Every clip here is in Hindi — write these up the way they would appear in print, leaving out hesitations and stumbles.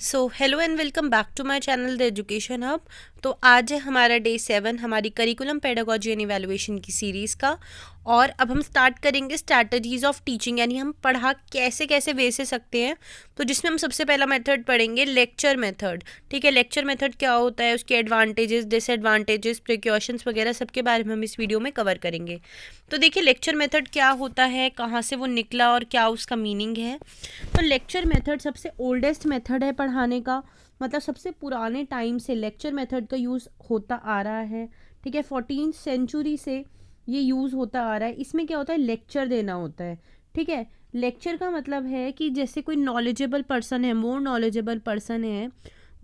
So hello and welcome back to my channel the education hub. तो आज है हमारा डे 7 हमारी करिकुलम पेडागोजी एंड इवैल्यूएशन की सीरीज़ का। और अब हम स्टार्ट करेंगे स्ट्रैटेजीज ऑफ टीचिंग, यानी हम पढ़ा कैसे कैसे वे से सकते हैं। तो जिसमें हम सबसे पहला मेथड पढ़ेंगे लेक्चर मेथड। ठीक है, लेक्चर मेथड क्या होता है, उसके एडवांटेजेस, डिसएडवांटेजेस, प्रिकॉशंस वगैरह सबके बारे में हम इस वीडियो में कवर करेंगे। तो देखिए लेक्चर मेथड क्या होता है, कहाँ से वो निकला और क्या उसका मीनिंग है। तो लेक्चर मेथड सबसे ओल्डेस्ट मेथड है पढ़ाने का, मतलब सबसे पुराने टाइम से लेक्चर मेथड का यूज़ होता आ रहा है। ठीक है, 14th सेंचुरी से ये यूज़ होता आ रहा है। इसमें क्या होता है, लेक्चर देना होता है। ठीक है, लेक्चर का मतलब है कि जैसे कोई नॉलेजेबल पर्सन है, मोर नॉलेजेबल पर्सन है,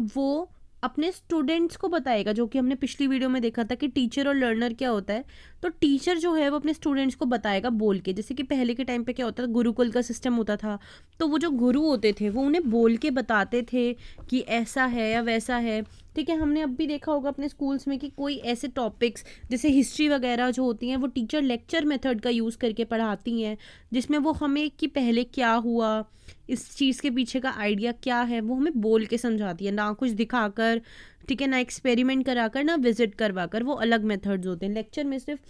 वो अपने स्टूडेंट्स को बताएगा। जो कि हमने पिछली वीडियो में देखा था कि टीचर और लर्नर क्या होता है। तो टीचर जो है वो अपने स्टूडेंट्स को बताएगा बोल के। जैसे कि पहले के टाइम पे क्या होता था, गुरुकुल का सिस्टम होता था। तो वो जो गुरु होते थे वो उन्हें बोल के बताते थे कि ऐसा है या वैसा है। ठीक है, हमने अब भी देखा होगा अपने स्कूल्स में कि कोई ऐसे टॉपिक्स जैसे हिस्ट्री वगैरह जो होती हैं वो टीचर लेक्चर मेथड का यूज़ करके पढ़ाती हैं, जिसमें वो हमें कि पहले क्या हुआ, इस चीज़ के पीछे का आइडिया क्या है, वो हमें बोल के समझाती है, ना कुछ दिखाकर। ठीक है, ना एक्सपेरिमेंट कराकर, ना विजिट करवा कर। वो अलग मेथड्स होते हैं। लेक्चर में सिर्फ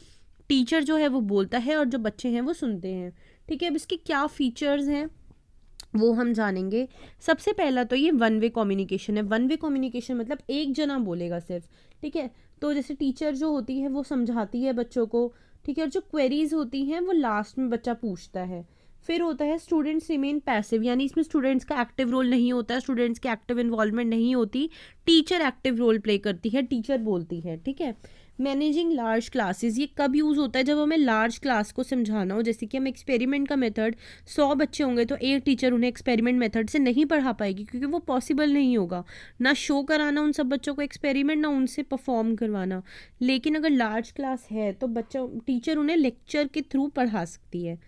टीचर जो है वो बोलता है और जो बच्चे हैं वो सुनते हैं। ठीक है, अब इसके क्या फीचर्स हैं वो हम जानेंगे। सबसे पहला तो ये वन वे कम्युनिकेशन है। वन वे कम्युनिकेशन मतलब एक जना बोलेगा सिर्फ। ठीक है, तो जैसे टीचर जो होती है वो समझाती है बच्चों को। ठीक है, और जो क्वेरीज होती हैं वो लास्ट में बच्चा पूछता है। फिर होता है स्टूडेंट्स रिमेन पैसिव, यानी इसमें स्टूडेंट्स का एक्टिव रोल नहीं होता है, स्टूडेंट्स की एक्टिव इन्वॉल्वमेंट नहीं होती। टीचर एक्टिव रोल प्ले करती है, टीचर बोलती है। ठीक है, मैनेजिंग लार्ज क्लासेस, ये कब यूज़ होता है, जब हमें लार्ज क्लास को समझाना हो। जैसे कि हम एक्सपेरिमेंट का मेथड, 100 बच्चे होंगे तो एक टीचर उन्हें एक्सपेरिमेंट मेथड से नहीं पढ़ा पाएगी, क्योंकि वो पॉसिबल नहीं होगा ना शो कराना उन सब बच्चों को एक्सपेरिमेंट, ना उनसे परफॉर्म करवाना। लेकिन अगर लार्ज क्लास है तो बच्चा टीचर उन्हें लेक्चर के थ्रू पढ़ा सकती है।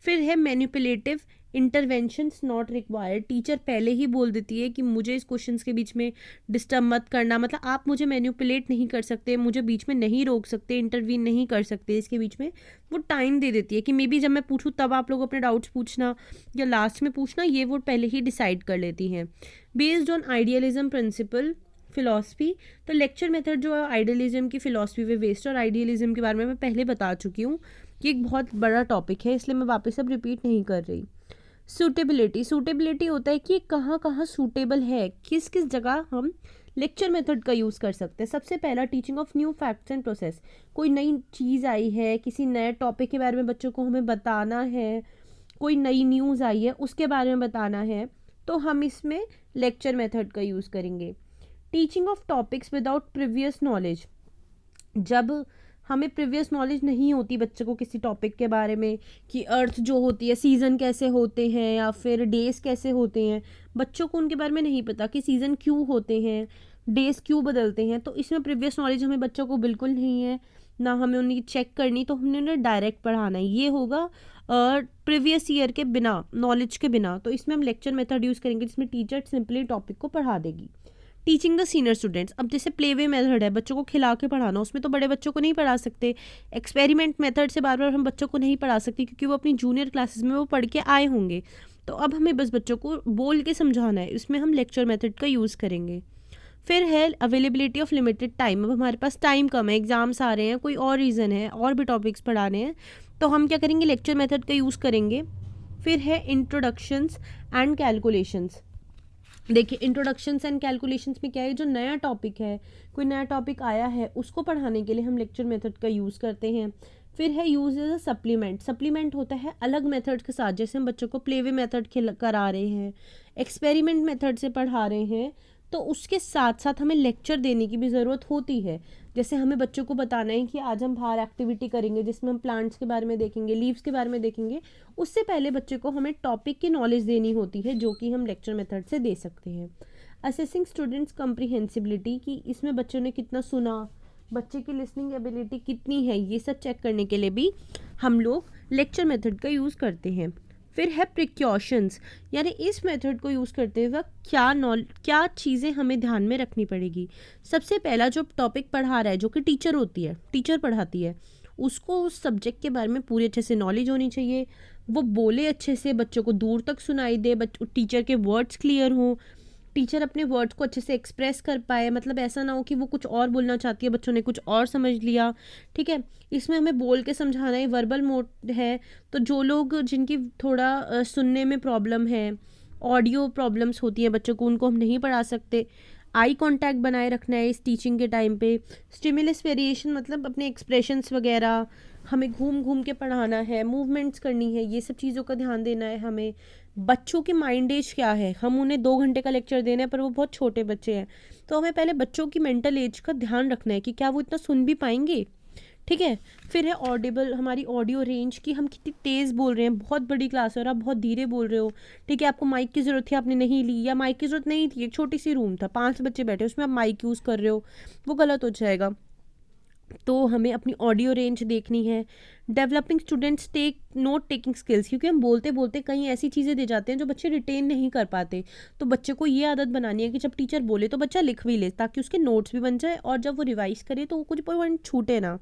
फिर है manipulative interventions not required, teacher पहले ही बोल देती है कि मुझे इस क्वेश्चंस के बीच में डिस्टर्ब मत करना, मतलब आप मुझे मैनिपुलेट नहीं कर सकते, मुझे बीच में नहीं रोक सकते, इंटरवीन नहीं कर सकते इसके बीच में। वो टाइम दे देती है कि मे बी जब मैं पूछूँ तब आप लोग अपने डाउट्स पूछना या लास्ट में पूछना, ये वो पहले ही डिसाइड कर लेती हैं। Based on idealism principle philosophy, तो लेक्चर मेथड जो है आइडियलिज्म की फिलॉसफी पे बेस्ड, और आइडियलिज्म के बारे में मैं पहले बता चुकी हूँ कि एक बहुत बड़ा टॉपिक है, इसलिए मैं वापस अब रिपीट नहीं कर रही। सूटेबिलिटी, सूटेबिलिटी होता है कि कहाँ कहाँ सूटेबल है, किस किस जगह हम लेक्चर मेथड का यूज़ कर सकते हैं। सबसे पहला teaching of new facts and process, कोई नई चीज़ आई है, किसी नए टॉपिक के बारे में बच्चों को हमें बताना है, कोई नई न्यूज़ आई है उसके बारे में बताना है, तो हम इसमें लेक्चर मेथड का यूज़ करेंगे। Teaching of topics without previous knowledge, जब हमें प्रीवियस नॉलेज नहीं होती बच्चे को किसी टॉपिक के बारे में, कि अर्थ जो होती है, सीज़न कैसे होते हैं या फिर डेज़ कैसे होते हैं, बच्चों को उनके बारे में नहीं पता कि सीज़न क्यों होते हैं, डेज़ क्यों बदलते हैं, तो इसमें प्रीवियस नॉलेज हमें बच्चों को बिल्कुल नहीं है, ना हमें उन्हें चेक करनी, तो हमने उन्हें डायरेक्ट पढ़ाना है। ये होगा प्रीवियस ईयर के बिना, नॉलेज के बिना। तो इसमें हम लेक्चर मेथड यूज़ करेंगे जिसमें टीचर सिंपली टॉपिक को पढ़ा देगी। टीचिंग द सीनियर स्टूडेंट्स, अब जैसे प्ले वे मेथड है, बच्चों को खिला के पढ़ाना, उसमें तो बड़े बच्चों को नहीं पढ़ा सकते। एक्सपेरिमेंट मेथड से बार बार हम बच्चों को नहीं पढ़ा सकते, क्योंकि वो अपनी जूनियर क्लासेस में वो पढ़ के आए होंगे। तो अब हमें बस बच्चों को बोल के समझाना है, इसमें हम लेक्चर मेथड का यूज़ करेंगे। फिर है अवेलेबिलिटी ऑफ लिमिटेड टाइम, अब हमारे पास टाइम कम है, एग्जाम्स आ रहे हैं, कोई और रीज़न है, और भी टॉपिक्स पढ़ाने हैं, तो हम क्या करेंगे, लेक्चर मेथड का यूज़ करेंगे। फिर है इंट्रोडक्शंस एंड कैलकुलेशंस। देखिए इंट्रोडक्शंस एंड कैलकुलेशंस में क्या है, जो नया टॉपिक है, कोई नया टॉपिक आया है, उसको पढ़ाने के लिए हम लेक्चर मेथड का यूज़ करते हैं। फिर है use as a supplement, supplement होता है अलग मेथड के साथ, जैसे हम बच्चों को प्ले वे मेथड करा रहे हैं, एक्सपेरिमेंट मेथड से पढ़ा रहे हैं, तो उसके साथ साथ हमें लेक्चर देने की भी ज़रूरत होती है। जैसे हमें बच्चों को बताना है कि आज हम बाहर एक्टिविटी करेंगे जिसमें हम प्लांट्स के बारे में देखेंगे, लीव्स के बारे में देखेंगे, उससे पहले बच्चे को हमें टॉपिक की नॉलेज देनी होती है, जो कि हम लेक्चर मेथड से दे सकते हैं। असेसिंग स्टूडेंट्स कम्प्रीहेंसिबिलिटी, कि इसमें बच्चों ने कितना सुना, बच्चे की लिसनिंग एबिलिटी कितनी है, ये सब चेक करने के लिए भी हम लोग लेक्चर मेथड का यूज़ करते हैं। फिर है प्रिकॉशंस, यानी इस मेथड को यूज़ करते वक्त क्या चीज़ें हमें ध्यान में रखनी पड़ेगी। सबसे पहला, जो टॉपिक पढ़ा रहा है, जो कि टीचर होती है, टीचर पढ़ाती है, उसको उस सब्जेक्ट के बारे में पूरी अच्छे से नॉलेज होनी चाहिए। वो बोले अच्छे से, बच्चों को दूर तक सुनाई दे, टीचर के वर्ड्स क्लियर हों, टीचर अपने वर्ड्स को अच्छे से एक्सप्रेस कर पाए, मतलब ऐसा ना हो कि वो कुछ और बोलना चाहती है, बच्चों ने कुछ और समझ लिया। ठीक है, इसमें हमें बोल के समझाना है, वर्बल मोड है। तो जो लोग जिनकी थोड़ा सुनने में प्रॉब्लम है, ऑडियो प्रॉब्लम्स होती हैं बच्चों को, उनको हम नहीं पढ़ा सकते। आई कांटेक्ट बनाए रखना है इस टीचिंग के टाइम पे। स्टिमुलस वेरिएशन मतलब अपने एक्सप्रेशंस वगैरह हमें घूम घूम के पढ़ाना है, मूवमेंट्स करनी है, ये सब चीज़ों का ध्यान देना है हमें। बच्चों की माइंड एज क्या है, हम उन्हें 2 घंटे का लेक्चर देना है पर वो बहुत छोटे बच्चे हैं, तो हमें पहले बच्चों की मेंटल एज का ध्यान रखना है कि क्या वो इतना सुन भी पाएंगे। ठीक है, फिर है ऑडिबल, हमारी ऑडियो रेंज की, हम कितनी तेज़ बोल रहे हैं। बहुत बड़ी क्लास है और आप बहुत धीरे बोल रहे हो, ठीक है, आपको माइक की ज़रूरत थी, आपने नहीं ली, या माइक की ज़रूरत नहीं थी, एक छोटी सी रूम था, 5 बच्चे बैठे, उसमें आप माइक यूज़ कर रहे हो, वो गलत हो जाएगा। तो हमें अपनी ऑडियो रेंज देखनी है। Developing students take note taking skills, क्योंकि हम बोलते बोलते कई ऐसी चीज़ें दे जाते हैं जो बच्चे रिटेन नहीं कर पाते। तो बच्चे को ये आदत बनानी है कि जब टीचर बोले तो बच्चा लिख भी ले, ताकि उसके नोट्स भी बन जाए और जब वो रिवाइज करे तो वो कुछ पॉइंट छूटे ना।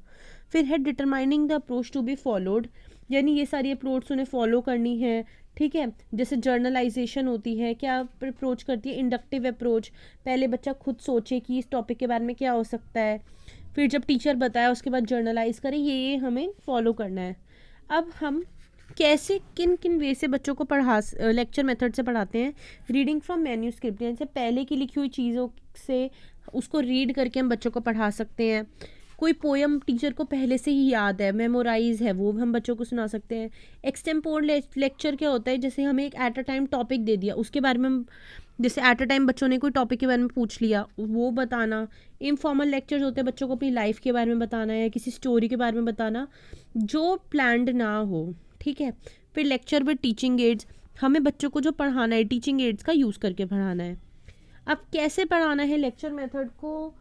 फिर है determining the approach to be followed, यानी ये सारी अप्रोच उन्हें फॉलो करनी है। ठीक है, जैसे जर्नलाइजेशन होती है, क्या अप्रोच करती है, इंडक्टिव अप्रोच, पहले बच्चा खुद सोचे कि इस टॉपिक के बारे में क्या हो सकता है, फिर जब टीचर बताया उसके बाद जर्नलाइज करें, ये हमें फॉलो करना है। अब हम कैसे किन किन वे से बच्चों को लेक्चर मेथड से पढ़ाते हैं। रीडिंग फ्रॉम मैन्यूस्क्रिप्ट, जैसे पहले की लिखी हुई चीज़ों से उसको रीड करके हम बच्चों को पढ़ा सकते हैं। कोई पोयम टीचर को पहले से ही याद है, मेमोराइज है, वो हम बच्चों को सुना सकते हैं। एक्सटेम्पोर लेक्चर क्या होता है, जैसे हमें एक एट अ टाइम टॉपिक दे दिया, उसके बारे में हम, जैसे एट अ टाइम बच्चों ने कोई टॉपिक के बारे में पूछ लिया, वो बताना। इनफॉर्मल लेक्चर्स होते हैं, बच्चों को अपनी लाइफ के बारे में बताना या किसी स्टोरी के बारे में बताना जो प्लान्ड ना हो। ठीक है, फिर लेक्चर विद टीचिंग एड्स, हमें बच्चों को जो पढ़ाना है टीचिंग एड्स का यूज़ करके पढ़ाना है। अब कैसे पढ़ाना है, लेक्चर मेथड को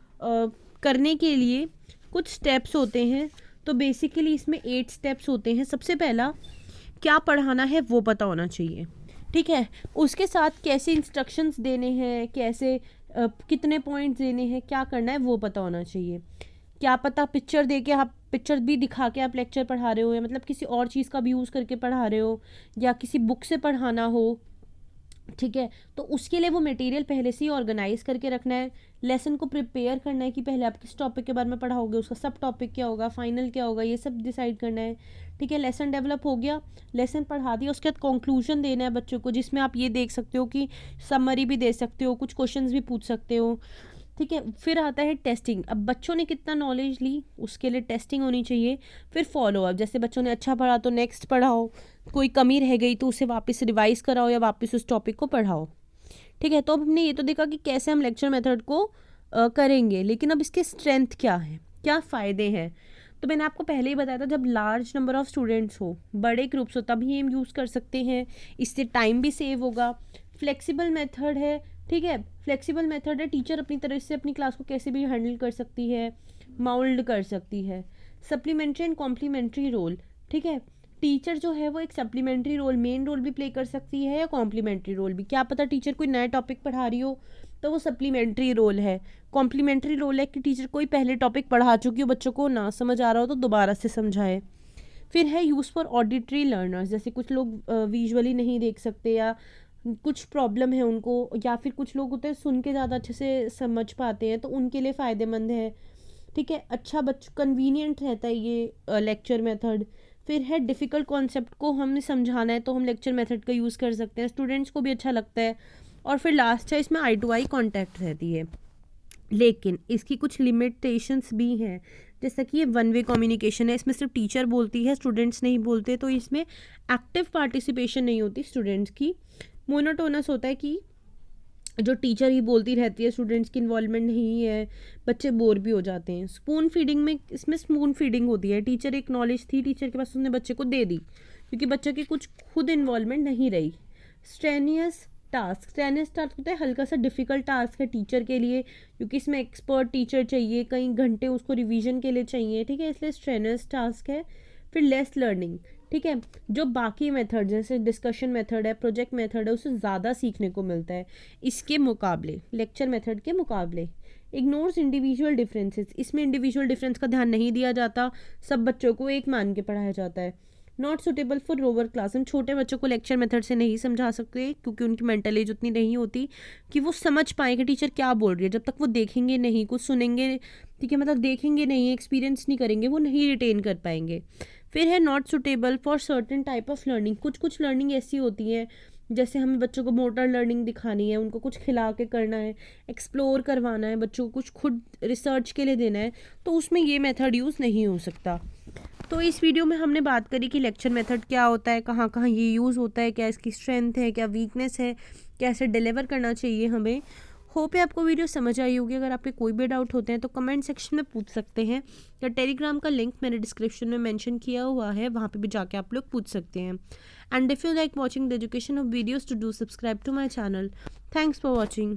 करने के लिए कुछ स्टेप्स होते हैं। तो बेसिकली इसमें 8 स्टेप्स होते हैं। सबसे पहला, क्या पढ़ाना है वो पता होना चाहिए। ठीक है, उसके साथ कैसे इंस्ट्रक्शंस देने हैं, कैसे कितने पॉइंट्स देने हैं, क्या करना है वो पता होना चाहिए। क्या पता पिक्चर दे के, आप पिक्चर भी दिखा के आप लेक्चर पढ़ा रहे हो, या मतलब किसी और चीज़ का भी यूज़ करके पढ़ा रहे हो, या किसी बुक से पढ़ाना हो। ठीक है, तो उसके लिए वो मटेरियल पहले से ही ऑर्गेनाइज करके रखना है। लेसन को प्रिपेयर करना है कि पहले आप किस टॉपिक के बारे में पढ़ाओगे, उसका सब टॉपिक क्या होगा, फाइनल क्या होगा, ये सब डिसाइड करना है। ठीक है, लेसन डेवलप हो गया, लेसन पढ़ा दिया, उसके बाद कंक्लूजन देना है बच्चों को, जिसमें आप ये देख सकते हो कि समरी भी दे सकते हो, कुछ क्वेश्चंस भी पूछ सकते हो। ठीक है, फिर आता है टेस्टिंग। अब बच्चों ने कितना नॉलेज ली उसके लिए टेस्टिंग होनी चाहिए। फिर फॉलो अप, जैसे बच्चों ने अच्छा पढ़ा तो नेक्स्ट पढ़ाओ, कोई कमी रह गई तो उसे वापस रिवाइज कराओ या वापस उस टॉपिक को पढ़ाओ। ठीक है, तो अब हमने ये तो देखा कि कैसे हम लेक्चर मेथड को करेंगे, लेकिन अब इसके स्ट्रेंथ क्या है, क्या फ़ायदे हैं। तो मैंने आपको पहले ही बताया था, जब लार्ज नंबर ऑफ़ स्टूडेंट्स हो, बड़े ग्रुप्स हो, तभी हम यूज़ कर सकते हैं, इससे टाइम भी सेव होगा। फ्लेक्सिबल मेथड है। ठीक है, फ्लेक्सिबल मेथड है, टीचर अपनी तरह से अपनी क्लास को कैसे भी हैंडल कर सकती है, माउल्ड कर सकती है। Supplementary and complementary role. ठीक है, टीचर जो है वो एक सप्लीमेंट्री रोल, मेन रोल भी प्ले कर सकती है या कॉम्प्लीमेंट्री रोल भी। क्या पता टीचर कोई नया टॉपिक पढ़ा रही हो तो वो सप्लीमेंट्री रोल है। कॉम्प्लीमेंट्री रोल है कि टीचर कोई पहले टॉपिक पढ़ा चुकी हो, बच्चों को ना समझ आ रहा हो तो दोबारा से समझाए। फिर है यूज़ फॉर ऑडिटरी लर्नर्स, जैसे कुछ लोग विजुअली नहीं देख सकते या कुछ प्रॉब्लम है उनको, या फिर कुछ लोग होते हैं सुन के ज़्यादा अच्छे से समझ पाते हैं, तो उनके लिए फ़ायदेमंद है। ठीक है, अच्छा कन्वीनियंट रहता है ये लेक्चर मेथड। फिर है डिफ़िकल्ट कॉन्सेप्ट को हमें समझाना है तो हम लेक्चर मेथड का यूज़ कर सकते हैं, स्टूडेंट्स को भी अच्छा लगता है। और फिर लास्ट है, इसमें आई टू आई कॉन्टैक्ट रहती है, लेकिन इसकी कुछ लिमिटेशंस भी हैं। जैसा कि ये वन वे कम्युनिकेशन है, इसमें सिर्फ टीचर बोलती है, स्टूडेंट्स नहीं बोलते, तो इसमें एक्टिव पार्टिसिपेशन नहीं होती स्टूडेंट्स की। मोनोटोनस होता है कि जो टीचर ही बोलती रहती है, स्टूडेंट्स की इन्वॉल्वमेंट नहीं है, बच्चे बोर भी हो जाते हैं। स्पून फीडिंग में, इसमें स्पून फीडिंग होती है, टीचर एक नॉलेज थी टीचर के पास, उसने बच्चे को दे दी, क्योंकि बच्चे की कुछ खुद इन्वॉल्वमेंट नहीं रही। स्ट्रेनियस टास्क, स्ट्रेनियस टास्क होता है हल्का सा डिफ़िकल्ट टास्क है टीचर के लिए, क्योंकि इसमें एक्सपर्ट टीचर चाहिए, कई घंटे उसको रिवीजन के लिए चाहिए। ठीक है, इसलिए स्ट्रेनियस टास्क है। फिर लेस लर्निंग। ठीक है, जो बाकी मेथड जैसे डिस्कशन मेथड है, प्रोजेक्ट मेथड है, उससे ज़्यादा सीखने को मिलता है इसके मुकाबले, लेक्चर मेथड के मुकाबले। इग्नोर्स इंडिविजुअल डिफरेंसेस, इसमें इंडिविजुअल डिफरेंस का ध्यान नहीं दिया जाता, सब बच्चों को एक मान के पढ़ाया जाता है। Not suitable for lower class, हम छोटे बच्चों को लेक्चर मेथड से नहीं समझा सकते क्योंकि उनकी मेंटल एज उतनी नहीं होती कि वो समझ पाए कि टीचर क्या बोल रही है। जब तक वो देखेंगे नहीं, कुछ सुनेंगे, ठीक है, मतलब देखेंगे नहीं, एक्सपीरियंस नहीं करेंगे, वो नहीं रिटेन कर पाएंगे। फिर है not suitable for certain type of learning, कुछ लर्निंग ऐसी होती है जैसे हमें बच्चों को मोटर लर्निंग दिखानी है, उनको कुछ खिला के करना है, एक्सप्लोर करवाना है, बच्चों को कुछ खुद रिसर्च के लिए देना है, तो उसमें ये मेथड यूज़ नहीं हो सकता। तो इस वीडियो में हमने बात करी कि लेक्चर मेथड क्या होता है, कहाँ कहाँ ये यूज़ होता है, क्या इसकी स्ट्रेंथ है, क्या वीकनेस है, कैसे डिलीवर करना चाहिए हमें। होप है आपको वीडियो समझ आई होगी। अगर आपके कोई भी डाउट होते हैं तो कमेंट सेक्शन में पूछ सकते हैं, या टेलीग्राम का लिंक मैंने डिस्क्रिप्शन में मेंशन किया हुआ है, वहाँ पे भी जाके आप लोग पूछ सकते हैं। And if you like watching the education of videos, to do subscribe to my channel. Thanks for watching.